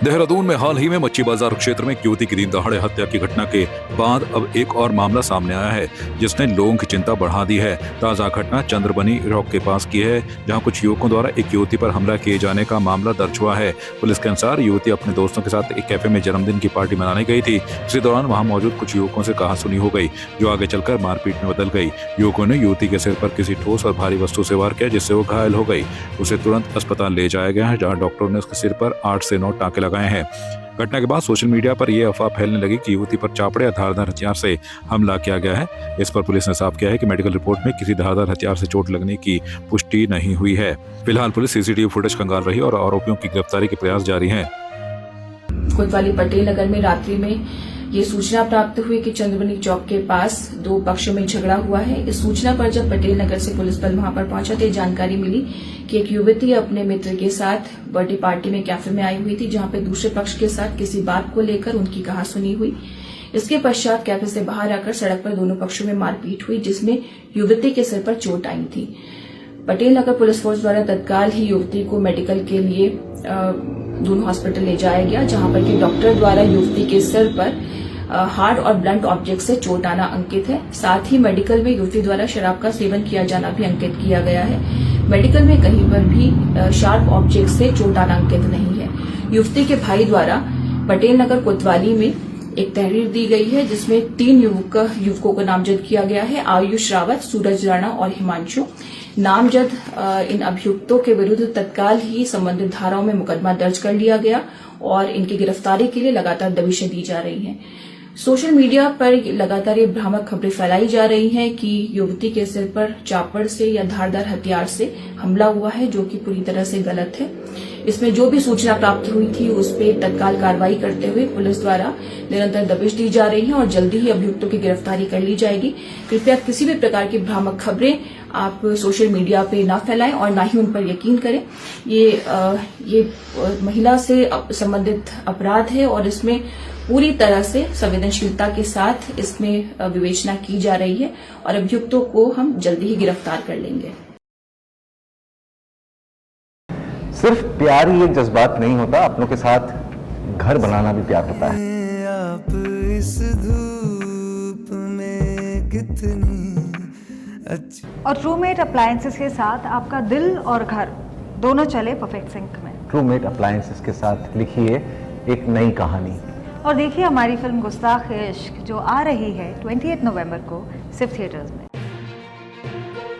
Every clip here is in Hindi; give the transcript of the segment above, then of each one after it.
देहरादून में हाल ही में मच्छी बाजार क्षेत्र में एक युवती की दिन दहाड़े हत्या की घटना के बाद अब एक और मामला सामने आया है जिसने लोगों की चिंता बढ़ा दी है। ताजा घटना चंद्रबनी रॉक के पास की है, जहां कुछ युवकों द्वारा एक युवती पर हमला किए जाने का मामला दर्ज हुआ है। पुलिस के अनुसार युवती अपने दोस्तों के साथ एक कैफे में जन्मदिन की पार्टी मनाने गई थी। इसी दौरान वहां मौजूद कुछ युवकों से कहासुनी हो गई, जो आगे चलकर मारपीट में बदल गई। युवकों ने युवती के सिर पर किसी ठोस और भारी वस्तु से वार किया, जिससे वो घायल हो गई। उसे तुरंत अस्पताल ले जाया गया है, जहाँ डॉक्टरों ने उसके सिर पर 8 से 9 टांके लगाए हैं। घटना के बाद सोशल मीडिया पर यह अफवाह फैलने लगी कि युवती पर चापड़े या धारदार हथियार से हमला किया गया है। इस पर पुलिस ने साफ किया है कि मेडिकल रिपोर्ट में किसी धारदार हथियार से चोट लगने की पुष्टि नहीं हुई है। फिलहाल पुलिस सीसीटीवी फुटेज खंगाल रही और आरोपियों की गिरफ्तारी के प्रयास जारी हैं। कोतवाली पटेल नगर में रात्रि में ये सूचना प्राप्त हुई कि चंद्रबनी चौक के पास दो पक्षों में झगड़ा हुआ है। इस सूचना पर जब पटेल नगर से पुलिस बल वहां पर पहुंचा तो जानकारी मिली कि एक युवती अपने मित्र के साथ बर्थडे पार्टी में कैफे में आई हुई थी, जहां पे दूसरे पक्ष के साथ किसी बात को लेकर उनकी कहासुनी हुई। इसके पश्चात कैफे से बाहर आकर सड़क पर दोनों पक्षों में मारपीट हुई, जिसमें युवती के सिर पर चोट आई थी। पटेल नगर पुलिस फोर्स द्वारा तत्काल ही युवती को मेडिकल के लिए दोनों हॉस्पिटल ले जाया गया, जहां पर कि डॉक्टर द्वारा युवती के सिर पर हार्ड और ब्लंट ऑब्जेक्ट से चोट आना अंकित है। साथ ही मेडिकल में युवती द्वारा शराब का सेवन किया जाना भी अंकित किया गया है। मेडिकल में कहीं पर भी शार्प ऑब्जेक्ट से चोट आना अंकित नहीं है। युवती के भाई द्वारा पटेल नगर कोतवाली में एक तहरीर दी गई है, जिसमें 3 युवकों को नामजद किया गया है। आयुष रावत, सूरज राणा और हिमांशु। नामजद इन अभियुक्तों के विरुद्ध तत्काल ही संबंधित धाराओं में मुकदमा दर्ज कर लिया गया और इनकी गिरफ्तारी के लिए लगातार दबिशें दी जा रही हैं। सोशल मीडिया पर लगातार ये भ्रामक खबरें फैलाई जा रही हैं कि युवती के सिर पर चापड़ से या धारदार हथियार से हमला हुआ है, जो कि पूरी तरह से गलत है। इसमें जो भी सूचना प्राप्त हुई थी उस पर तत्काल कार्रवाई करते हुए पुलिस द्वारा निरंतर दबिश दी जा रही है और जल्दी ही अभियुक्तों की गिरफ्तारी कर ली जाएगी। कृपया किसी भी प्रकार की भ्रामक खबरें आप सोशल मीडिया पे ना फैलाएं और ना ही उन पर यकीन करें। ये महिला से संबंधित अपराध है और इसमें पूरी तरह से संवेदनशीलता के साथ इसमें विवेचना की जा रही है और अभियुक्तों को हम जल्दी ही गिरफ्तार कर लेंगे। सिर्फ प्यार ही एक जज्बात नहीं होता, अपनों के साथ घर बनाना भी प्यार होता है। आप इस धूप में कितनी अच्छी। और ट्रूमेट अप्लायंसेस के साथ आपका दिल और घर दोनों चले परफेक्ट सिंक में। ट्रूमेट अप्लायंसेस के साथ लिखिए एक नई कहानी और देखिए हमारी फिल्म गुस्ताख-ए-इश्क, जो आ रही है 28 नवंबर को सिर्फ थिएटर्स में।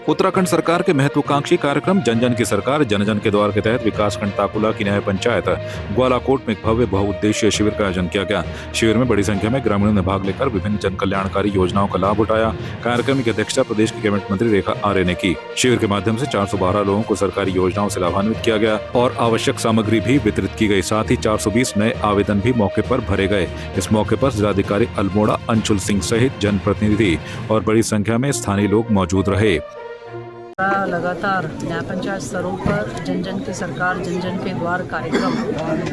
उत्तराखंड सरकार के महत्वाकांक्षी कार्यक्रम जन जन की सरकार जन जन के द्वार के तहत विकासखंड ताकुला की न्याय पंचायत ग्वालाकोट में एक भव्य बहुउद्देशीय शिविर का आयोजन किया गया। शिविर में बड़ी संख्या में ग्रामीणों ने भाग लेकर विभिन्न जन कल्याणकारी योजनाओं का लाभ उठाया। कार्यक्रम की अध्यक्षता प्रदेश की कैबिनेट मंत्री रेखा आर्य ने की। शिविर के माध्यम से 412 लोगों को सरकारी योजनाओं से लाभान्वित किया गया और आवश्यक सामग्री भी वितरित की गई। साथ ही 420 नए आवेदन भी मौके पर भरे गए। इस मौके पर जिलाधिकारी अल्मोड़ा अंशुल सिंह सहित जनप्रतिनिधि और बड़ी संख्या में स्थानीय लोग मौजूद रहे। लगातार न्याय पंचायत स्तरों पर जन जन की सरकार जन जन के द्वार कार्यक्रम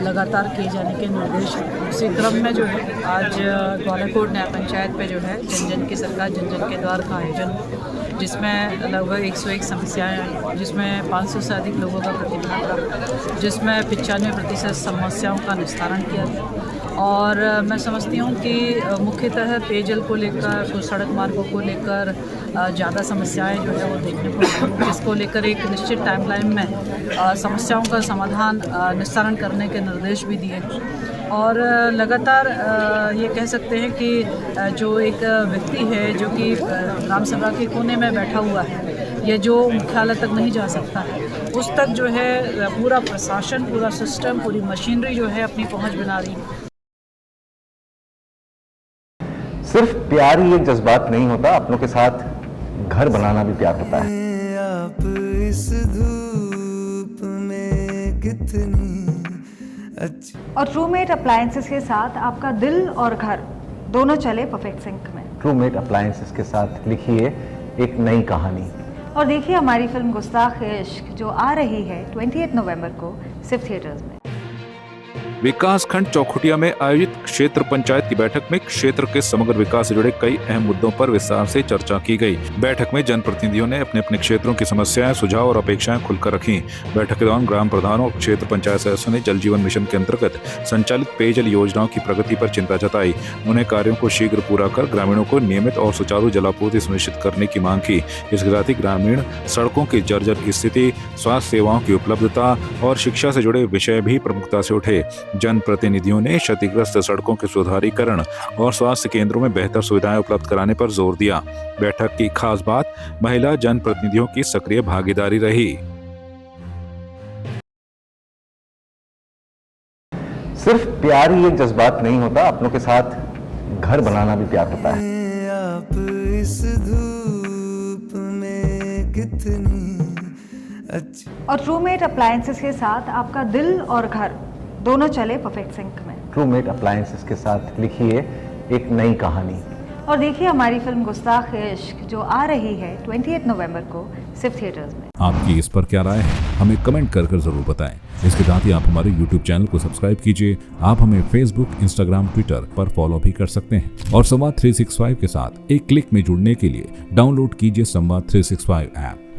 लगातार किए जाने के निर्देश हैं। उसी क्रम में जो है आज ग्वालाकोट न्याय पंचायत पे जो है जन जन की सरकार जन जन के द्वार का आयोजन, जिसमें लगभग 101 समस्याएं आई, जिसमें 500 से अधिक लोगों का प्रतिनिधित्व रहा, जिसमें 95% समस्याओं का निस्तारण किया गया। और मैं समझती हूँ कि मुख्यतः पेयजल को लेकर, कुछ सड़क मार्गों को लेकर ज़्यादा समस्याएं जो है वो देखने को मिली, जिसको लेकर एक निश्चित टाइमलाइन में समस्याओं का समाधान निस्तारण करने के निर्देश भी दिए। और लगातार ये कह सकते हैं कि जो एक व्यक्ति है जो कि ग्राम सभा के कोने में बैठा हुआ है या जो मुख्यालय तक नहीं जा सकता है, उस तक जो है पूरा प्रशासन, पूरा सिस्टम, पूरी मशीनरी जो है अपनी पहुँच बना रही है। सिर्फ प्यार ही एक जज्बात नहीं होता, अपनों के साथ घर बनाना भी प्यार होता है। आप इस धूप में कितनी अच्छी। और ट्रूमेट अप्लायंसेस के साथ आपका दिल और घर दोनों चले परफेक्ट सिंक में। ट्रूमेट अप्लायंसेस के साथ लिखिए एक नई कहानी और देखिए हमारी फिल्म गुस्ताख-ए-इश्क, जो आ रही है 28 नवंबर को सिर्फ थिएटर्स में। विकासखंड चौखुटिया में आयोजित क्षेत्र पंचायत की बैठक में क्षेत्र के समग्र विकास से जुड़े कई अहम मुद्दों पर विस्तार से चर्चा की गई। बैठक में जनप्रतिनिधियों ने अपने अपने क्षेत्रों की समस्याएं, सुझाव और अपेक्षाएं खुलकर रखी। बैठक के दौरान ग्राम प्रधानों और क्षेत्र पंचायत सदस्यों ने जल जीवन मिशन के अंतर्गत संचालित पेयजल योजनाओं की प्रगति पर चिंता जताई। उन्हें कार्यों को शीघ्र पूरा कर ग्रामीणों को नियमित और सुचारू जलापूर्ति सुनिश्चित करने की मांग की। इसके साथ ही ग्रामीण सड़कों की जर्जर स्थिति, स्वास्थ्य सेवाओं की उपलब्धता और शिक्षा से जुड़े विषय भी प्रमुखता से उठे। जनप्रतिनिधियों ने क्षतिग्रस्त सड़कों के सुधारीकरण और स्वास्थ्य केंद्रों में बेहतर सुविधाएं उपलब्ध कराने पर जोर दिया। बैठक की खास बात महिला जनप्रतिनिधियों की सक्रिय भागीदारी रही। सिर्फ प्यार ही एक जज्बात नहीं होता, अपनों के साथ घर बनाना भी प्यार होता है। आप इस धूप में कितनी अच्छी। और ट्रूमेट अप्लायंसेस के साथ आपका दिल और घर दोनों चले परफेक्ट सिंक में। ट्रूमेट अप्लायंसेस के साथ लिखिए एक नई कहानी। और देखिए हमारी फिल्म गुस्ताख इश्क जो आ रही है 28 नवंबर को सिर्फ थिएटर्स में। आपकी इस पर क्या राय है, हमें कमेंट कर जरूर बताएं। इसके साथ ही आप हमारे YouTube चैनल को सब्सक्राइब कीजिए। आप हमें Facebook, Instagram, Twitter पर फॉलो भी कर सकते हैं। और संवाद 365 के साथ एक क्लिक में जुड़ने के लिए डाउनलोड कीजिए संवाद 365 ऐप।